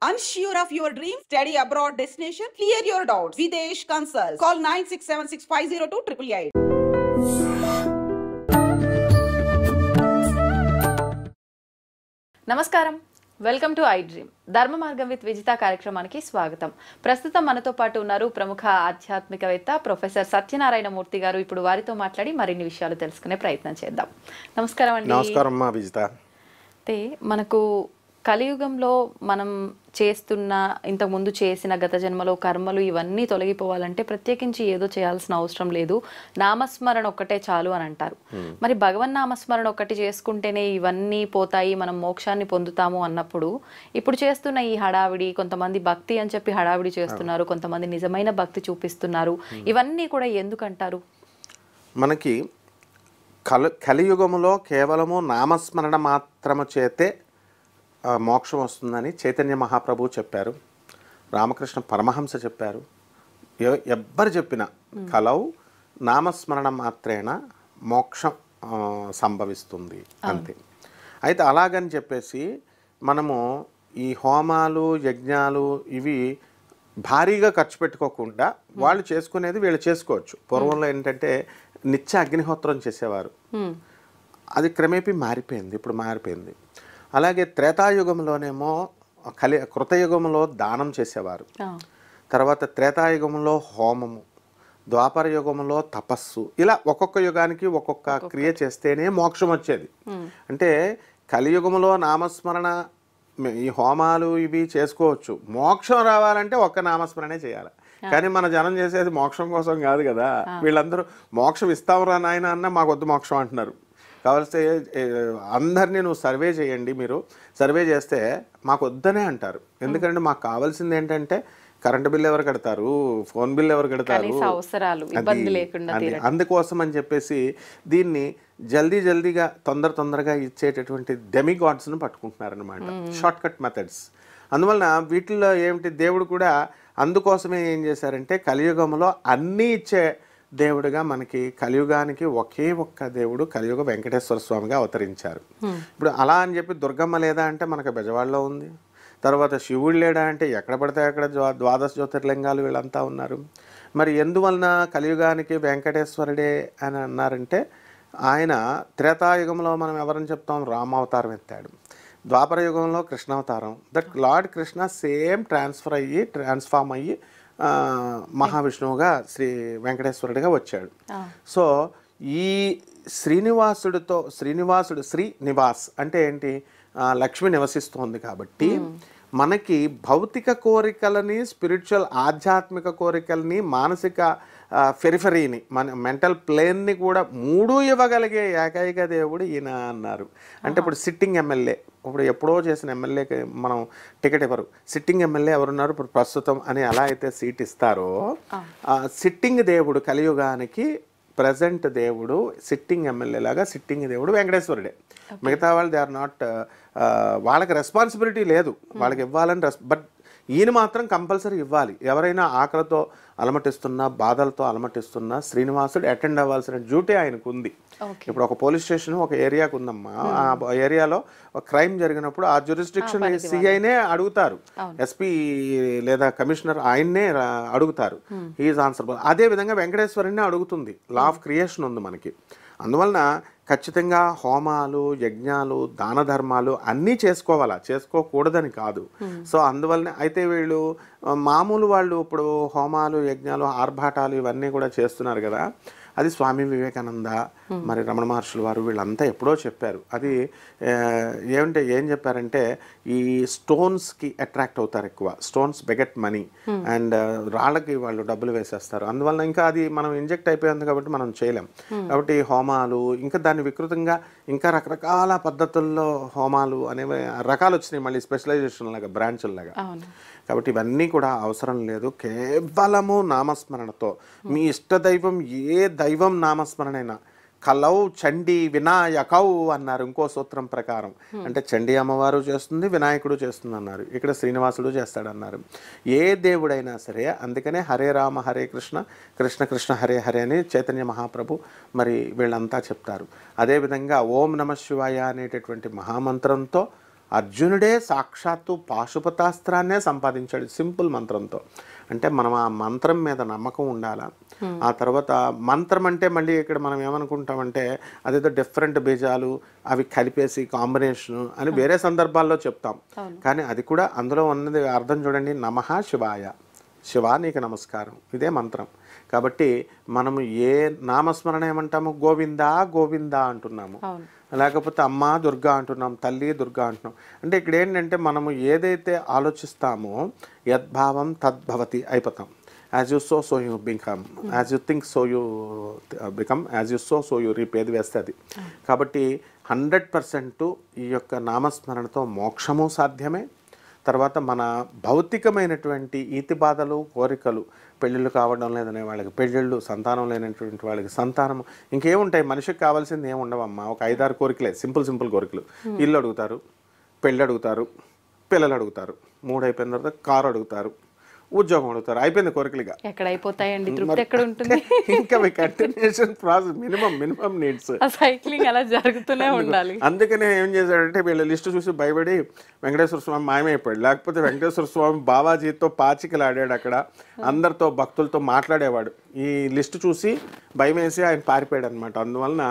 Unsure of your dream? Study abroad destination? Clear your doubts. Videsh Consult. Call 9676502888. నమస్కారం, welcome to I dream. ధర్మ మార్గం with Vijitha కార్యక్రమానికి స్వాగతం. ప్రస్తుతం మనతో పాటు ఉన్నారు ప్రముఖ ఆధ్యాత్మికవేత్త ప్రొఫెసర్ సత్యనారాయణ మూర్తి గారు. ఇప్పుడు వారితో మాట్లాడి మరిన్ని విషయాలు తెలుసుకునే ప్రయత్నం చేద్దాం. నమస్కారం అండి. నమస్కారం అమ్మా విజిత. అంటే మనకు కలియుగంలో మనం చేస్తున్న ఇంతకుముందు చేసిన గత జన్మలో కర్మలు ఇవన్నీ తొలగిపోవాలంటే ప్రత్యేకించి ఏదో చేయాల్సిన అవసరం లేదు, నామస్మరణ ఒక్కటే చాలు అని అంటారు. మరి భగవన్ నామస్మరణ ఒక్కటి చేసుకుంటేనే ఇవన్నీ పోతాయి, మనం మోక్షాన్ని పొందుతాము అన్నప్పుడు ఇప్పుడు చేస్తున్న ఈ హడావిడి, కొంతమంది భక్తి అని చెప్పి హడావిడి చేస్తున్నారు, కొంతమంది నిజమైన భక్తి చూపిస్తున్నారు, ఇవన్నీ కూడా ఎందుకంటారు? మనకి కలియుగములో కేవలము నామస్మరణ మాత్రము చేతే మోక్షం వస్తుందని చైతన్య మహాప్రభువు చెప్పారు, రామకృష్ణ పరమహంస చెప్పారు. ఎవ్వరు చెప్పినా కలవు నామస్మరణ మాత్రేన మోక్షం సంభవిస్తుంది అంతే. అయితే అలాగని చెప్పేసి మనము ఈ హోమాలు యజ్ఞాలు ఇవి భారీగా ఖర్చు పెట్టుకోకుండా వాళ్ళు చేసుకునేది వీళ్ళు చేసుకోవచ్చు. పూర్వంలో ఏంటంటే నిత్య అగ్నిహోత్రం చేసేవారు, అది క్రమేపీ మారిపోయింది, ఇప్పుడు మారిపోయింది. అలాగే త్రేతాయుగంలోనేమో కృతయుగంలో దానం చేసేవారు, తర్వాత త్రేతాయుగంలో హోమము, ద్వాపర యుగంలో తపస్సు, ఇలా ఒక్కొక్క యుగానికి ఒక్కొక్క క్రియ చేస్తేనే మోక్షం వచ్చేది. అంటే కలియుగంలో నామస్మరణ ఈ హోమాలు ఇవి చేసుకోవచ్చు, మోక్షం రావాలంటే ఒక్క నామస్మరణే చేయాలి. కానీ మన జనం చేసేది మోక్షం కోసం కాదు కదా. వీళ్ళందరూ మోక్షం ఇస్తావురా నాయన అన్న మాకొద్దు మోక్షం అంటున్నారు. కావాల్సి అందరినీ నువ్వు సర్వే చేయండి, మీరు సర్వే చేస్తే మాకు వద్దనే అంటారు. ఎందుకంటే మాకు కావాల్సింది ఏంటంటే కరెంటు బిల్ ఎవరు కడతారు, ఫోన్ బిల్ ఎవరు కడతారు, అందుకోసం అని చెప్పేసి దీన్ని జల్దీగా తొందరగా ఇచ్చేటటువంటి డెమిగాడ్స్ను పట్టుకుంటున్నారనమాట, షార్ట్ కట్ మెథడ్స్. అందువలన వీటిల్లో ఏమిటి, దేవుడు కూడా అందుకోసమే ఏం చేశారంటే కలియుగంలో అన్నీ ఇచ్చే దేవుడిగా మనకి కలియుగానికి ఒకే ఒక్క దేవుడు కలియుగ వెంకటేశ్వర స్వామిగా అవతరించారు. ఇప్పుడు అలా అని చెప్పి దుర్గమ్మ లేదా అంటే మనకు బెజవాడలో ఉంది, తర్వాత శివుడు లేడా అంటే ఎక్కడ పడితే అక్కడ ద్వాదశ జ్యోతిర్లింగాలు వీళ్ళంతా ఉన్నారు. మరి ఎందువలన కలియుగానికి వెంకటేశ్వరుడే అని అన్నారంటే ఆయన త్రేతాయుగంలో మనం ఎవరని చెప్తాం, రామావతారం ఎత్తాడు. ద్వాపర యుగంలో కృష్ణావతారం, that Lord Krishna same transform అయ్యి మహావిష్ణువుగా శ్రీ వెంకటేశ్వరుడిగా వచ్చాడు. సో ఈ శ్రీనివాసుడు శ్రీనివాస్ అంటే ఏంటి, లక్ష్మి నివసిస్తోంది కాబట్టి మనకి భౌతిక కోరికలని, స్పిరిచువల్ ఆధ్యాత్మిక కోరికలని, మానసిక ఫెరిఫరీని, మన మెంటల్ ప్లేన్ని కూడా మూడు ఇవ్వగలిగే ఏకైక దేవుడు ఈయన అన్నారు. అంటే ఇప్పుడు సిట్టింగ్ ఎమ్మెల్యే, ఇప్పుడు ఎప్పుడో చేసిన ఎమ్మెల్యేకి మనం టికెట్ ఇవ్వరు, సిట్టింగ్ ఎమ్మెల్యే ఎవరున్నారు ఇప్పుడు ప్రస్తుతం అని ఎలా అయితే సీట్ ఇస్తారో, సిట్టింగ్ దేవుడు కలియుగానికి ప్రజెంట్ దేవుడు సిట్టింగ్ ఎమ్మెల్యే లాగా సిట్టింగ్ దేవుడు వెంకటేశ్వరుడే. మిగతా వాళ్ళు దే ఆర్ నాట్, వాళ్ళకి రెస్పాన్సిబిలిటీ లేదు, వాళ్ళకి ఇవ్వాలని బట్ ఈయన మాత్రం కంపల్సరీ ఇవ్వాలి. ఎవరైనా ఆకలితో అలమటిస్తున్నా, బాధలతో అలమటిస్తున్నా శ్రీనివాసుడు అటెండ్ అవ్వాల్సిన డ్యూటీ ఆయనకు ఉంది. ఇప్పుడు ఒక పోలీస్ స్టేషన్ ఒక ఏరియాకు ఉందమ్మా, ఆ ఏరియాలో ఒక క్రైమ్ జరిగినప్పుడు ఆ జ్యూరిస్డిక్షన్ సిఐనే అడుగుతారు, ఎస్పీ లేదా కమిషనర్ ఆయన్నే అడుగుతారు, హీఈస్ ఆన్సరబుల్. అదే విధంగా వెంకటేశ్వరుని అడుగుతుంది, లా ఆఫ్ క్రియేషన్ ఉంది మనకి. అందువలన ఖచ్చితంగా హోమాలు, యజ్ఞాలు, దాన ధర్మాలు అన్నీ చేసుకోవాలా, చేసుకోకూడదని కాదు. సో అందువలన అయితే వీళ్ళు మామూలు వాళ్ళు ఇప్పుడు హోమాలు, యజ్ఞాలు, ఆర్భాటాలు ఇవన్నీ కూడా చేస్తున్నారు కదా. అది స్వామి వివేకానంద, మరి రమణ మహర్షుల వారు వీళ్ళంతా ఎప్పుడో చెప్పారు. అది ఏం చెప్పారంటే ఈ స్టోన్స్కి అట్రాక్ట్ అవుతారు ఎక్కువ, స్టోన్స్ బెగెట్ మనీ అండ్ రాళ్ళకి వాళ్ళు డబ్బులు వేసేస్తారు. అందువల్ల ఇంకా అది మనం ఇంజెక్ట్ అయిపోయింది కాబట్టి మనం చేయలేం. కాబట్టి హోమాలు ఇంకా దాన్ని వికృతంగా ఇంకా రకరకాల పద్ధతుల్లో హోమాలు అనేవి రకాలు వచ్చినాయి, మళ్ళీ స్పెషలైజేషన్ లాగా, బ్రాంచుల్లాగా. కాబట్టి ఇవన్నీ కూడా అవసరం లేదు. కేవలము నామస్మరణతో మీ ఇష్ట దైవం ఏ దైవం నామస్మరణైనా కలౌ చండీ వినాయకౌ అన్నారు ఇంకో సూత్రం ప్రకారం. అంటే చండీ అమ్మవారు చేస్తుంది, వినాయకుడు చేస్తుంది అన్నారు, ఇక్కడ శ్రీనివాసుడు చేస్తాడన్నారు. ఏ దేవుడైనా సరే. అందుకనే హరే రామ హరే కృష్ణ, కృష్ణ కృష్ణ హరే హరే అని చైతన్య మహాప్రభు మరి వీళ్ళంతా చెప్తారు. అదేవిధంగా ఓం నమ శివాయ అనేటటువంటి మహామంత్రంతో అర్జునుడే సాక్షాత్తు పాశుపతాస్త్రాన్నే సంపాదించాడు సింపుల్ మంత్రంతో. అంటే మనం ఆ మంత్రం మీద నమ్మకం ఉండాలా. ఆ తర్వాత మంత్రం అంటే మళ్ళీ ఇక్కడ మనం ఏమనుకుంటామంటే అదేదో డిఫరెంట్ బీజాలు అవి కలిపేసి కాంబినేషన్ అని వేరే సందర్భాల్లో చెప్తాం. కానీ అది కూడా అందులో ఉన్నది అర్థం చూడండి, నమః శివాయ, శివ నీకు నమస్కారం, ఇదే మంత్రం. కాబట్టి మనము ఏ నామస్మరణ ఏమంటాము, గోవిందా గోవిందా అంటున్నాము, లేకపోతే అమ్మ దుర్గా అంటున్నాం, తల్లి దుర్గా అంటున్నాం. అంటే ఇక్కడ ఏంటంటే మనము ఏదైతే ఆలోచిస్తామో యద్భావం తద్భవతి అయిపోతాం. As you so so you become, as you think so you become, as you so so you reap, ఏది వేస్తే అది. కాబట్టి 100% ఈ యొక్క నామస్మరణతో మోక్షము సాధ్యమే. తర్వాత మన భౌతికమైనటువంటి ఈతి బాధలు కోరికలు, పెళ్ళిళ్ళు కావడం లేదనే వాళ్ళకి పెళ్ళిళ్ళు, సంతానం లేనటువంటి వాళ్ళకి సంతానము, ఇంకేముంటాయి మనిషికి కావాల్సింది ఏమి ఉండవమ్మా, ఒక 5-6 కోరికలే, సింపుల్ కోరికలు. ఇల్లు అడుగుతారు, పెళ్ళి అడుగుతారు, పిల్లలు అడుగుతారు, 3 అయిపోయిన తర్వాత కారు అడుగుతారు, ఉద్యోగం అడుగుతారు, అయిపోయింది కోరికలుగా. ఎక్కడ అయిపోతాయండి, తృప్తి ఎక్కడ ఉంటుంది? ఇంకా మీ continuation process, minimum needs, cycling అలా జరుగుతూనే ఉండాలి. అందుకనే ఏం చేశాడంటే వీళ్ళ లిస్టు చూసి భయపడి వెంకటేశ్వర స్వామి మాయమైపోయాడు. లేకపోతే వెంకటేశ్వర స్వామి బాబాజీతో పాచికలాడాడు, అక్కడ అందరితో భక్తులతో మాట్లాడేవాడు. ఈ లిస్టు చూసి భయం వేసి ఆయన పారిపోయాడు అనమాట. అందువలన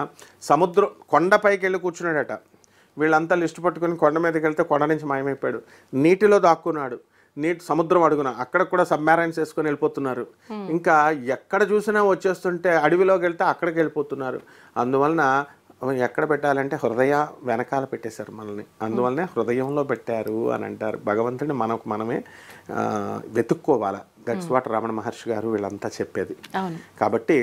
సముద్రం కొండపైకి వెళ్ళి కూర్చున్నాడట. వీళ్ళంతా లిస్టు పట్టుకుని కొండ మీదకి వెళ్తే కొండ నుంచి మాయమైపోయాడు. నీటిలో దాక్కున్నాడు, సముద్రం అడుగున అక్కడ కూడా సబ్మెరైన్స్ వేసుకొని వెళ్ళిపోతున్నారు. ఇంకా ఎక్కడ చూసినా వచ్చేస్తుంటే అడవిలోకి వెళ్తే అక్కడికి వెళ్ళిపోతున్నారు. అందువలన ఎక్కడ పెట్టాలంటే హృదయ వెనకాల పెట్టేశారు మనల్ని. అందువల్లనే హృదయంలో పెట్టారు అని అంటారు. భగవంతుడిని మనమే వెతుక్కోవాలి. దట్స్ వాట్ రమణ మహర్షి గారు వీళ్ళంతా చెప్పేది. కాబట్టి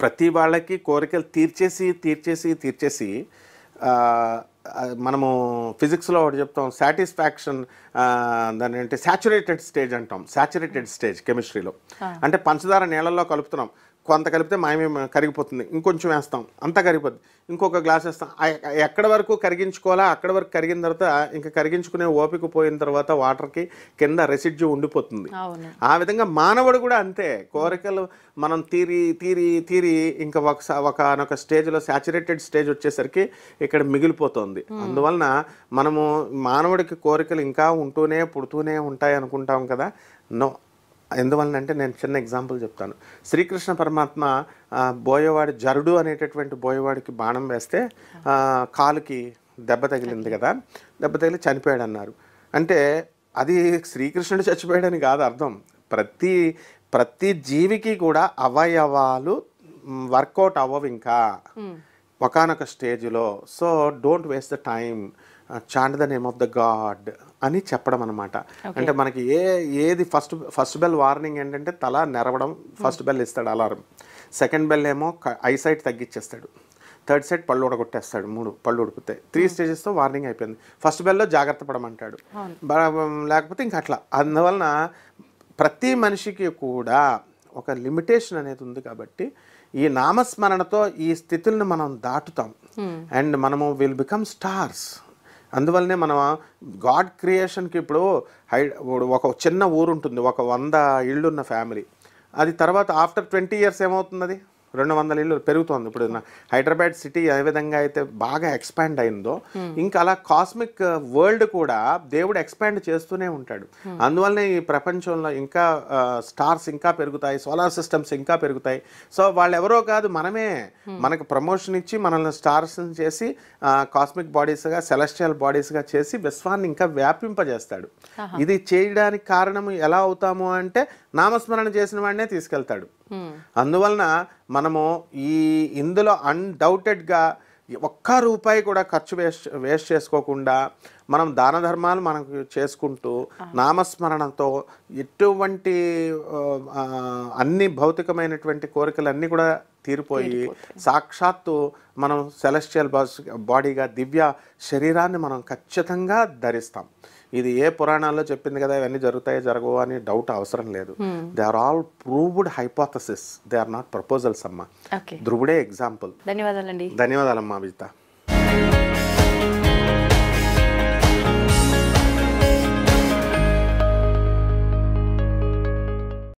ప్రతి వాళ్ళకి కోరికలు తీర్చేసి మనము ఫిజిక్స్లో ఒకటి చెప్తాం, సాటిస్ఫాక్షన్, దాని అంటే సాచురేటెడ్ స్టేజ్ అంటాం. సాచురేటెడ్ స్టేజ్ కెమిస్ట్రీలో అంటే పంచదార నీళ్ళల్లో కలుపుతున్నాం, కొంత కలిపితే మాయమే కరిగిపోతుంది, ఇంకొంచెం వేస్తాం అంతా కరిగిపోతుంది, ఇంకొక గ్లాస్ వేస్తాం, ఎక్కడ వరకు కరిగించుకోవాలా అక్కడ వరకు కరిగిన తర్వాత ఇంకా కరిగించుకునే ఓపిక పోయిన తర్వాత వాటర్కి కింద రెసిడ్యూ ఉండిపోతుంది. ఆ విధంగా మానవుడు కూడా అంతే, కోరికలు మనం తీరి ఇంకా ఒకనొక స్టేజ్లో సాచురేటెడ్ స్టేజ్ వచ్చేసరికి ఇక్కడ మిగిలిపోతుంది. అందువలన మనము మానవుడికి కోరికలు ఇంకా పుడుతూనే ఉంటాయి అనుకుంటాం కదా. నో. ఎందువలనంటే నేను చిన్న ఎగ్జాంపుల్ చెప్తాను. శ్రీకృష్ణ పరమాత్మ బోయవాడి జరుడు అనేటటువంటి బోయవాడికి బాణం వేస్తే కాలుకి దెబ్బ తగిలింది కదా, దెబ్బ తగిలి చనిపోయాడు అన్నారు. అంటే అది శ్రీకృష్ణుడు చచ్చిపోయాడని కాదు అర్థం. ప్రతి జీవికి కూడా అవయవాలు వర్కౌట్ అవ్వవు ఇంకా ఒకానొక స్టేజ్లో. So don't waste the time, chant the name of the God అని చెప్పడం అనమాట. అంటే మనకి ఏది ఫస్ట్ బెల్ వార్నింగ్ ఏంటంటే తల నెరవడం, ఫస్ట్ బెల్ ఇస్తాడు అలారం. సెకండ్ బెల్ ఏమో ఐసైట్ తగ్గించేస్తాడు. థర్డ్ సైట్ పళ్ళు ఉడగొట్టేస్తాడు, 3 పళ్ళు ఉడికితే 3 స్టేజెస్తో వార్నింగ్ అయిపోయింది. ఫస్ట్ బెల్లో జాగ్రత్త పడమంటాడు, లేకపోతే ఇంకా అట్లా. అందువలన ప్రతి మనిషికి కూడా ఒక లిమిటేషన్ అనేది ఉంది. కాబట్టి ఈ నామస్మరణతో ఈ స్థితులను మనం దాటుతాం అండ్ మనము విల్ బికమ్ స్టార్స్. అందువల్లనే మనం గాడ్ క్రియేషన్కి ఇప్పుడు ఒక చిన్న ఊరు ఉంటుంది, ఒక 100 ఇళ్ళున్న ఫ్యామిలీ, అది తర్వాత ఆఫ్టర్ 20 years ఏమవుతుంది, అది 200 ఇళ్ళు పెరుగుతుంది. ఇప్పుడు హైదరాబాద్ సిటీ ఏ విధంగా అయితే బాగా ఎక్స్పాండ్ అయిందో ఇంకా అలా కాస్మిక్ వరల్డ్ కూడా దేవుడు ఎక్స్పాండ్ చేస్తూనే ఉంటాడు. అందువల్లనే ఈ ప్రపంచంలో ఇంకా స్టార్స్ ఇంకా పెరుగుతాయి, సోలార్ సిస్టమ్స్ ఇంకా పెరుగుతాయి. సో వాళ్ళు ఎవరో కాదు, మనమే మనకు ప్రమోషన్ ఇచ్చి మనల్ని స్టార్స్ చేసి కాస్మిక్ బాడీస్గా, సెలెస్టియల్ బాడీస్గా చేసి విశ్వాన్ని ఇంకా వ్యాపింపజేస్తాడు. ఇది చేయడానికి కారణం ఎలా అవుతాము అంటే నామస్మరణ చేసిన వాడినే తీసుకెళ్తాడు. అందువలన మనము ఇందులో అన్డౌటెడ్గా ₹1 కూడా ఖర్చు వేస్ట్ చేసుకోకుండా మనం దాన ధర్మాలు మనకు చేసుకుంటూ నామస్మరణతో ఎటువంటి అన్ని భౌతికమైనటువంటి కోరికలన్నీ కూడా తీరిపోయి సాక్షాత్తు మనం సెలెస్టియల్ బాడీగా దివ్య శరీరాన్ని మనం ఖచ్చితంగా ధరిస్తాం. ఇది ఏ పురాణాల్లో చెప్పింది కదా ఇవన్నీ జరుగుతాయి జరగవు అని డౌట్ అవసరం లేదు. They are all proved hypothesis, they are not proposals అమ్మా. ధ్రువుడే ఎగ్జాంపుల్. ధన్యవాదాలండి. ధన్యవాదాలమ్మా విజిత.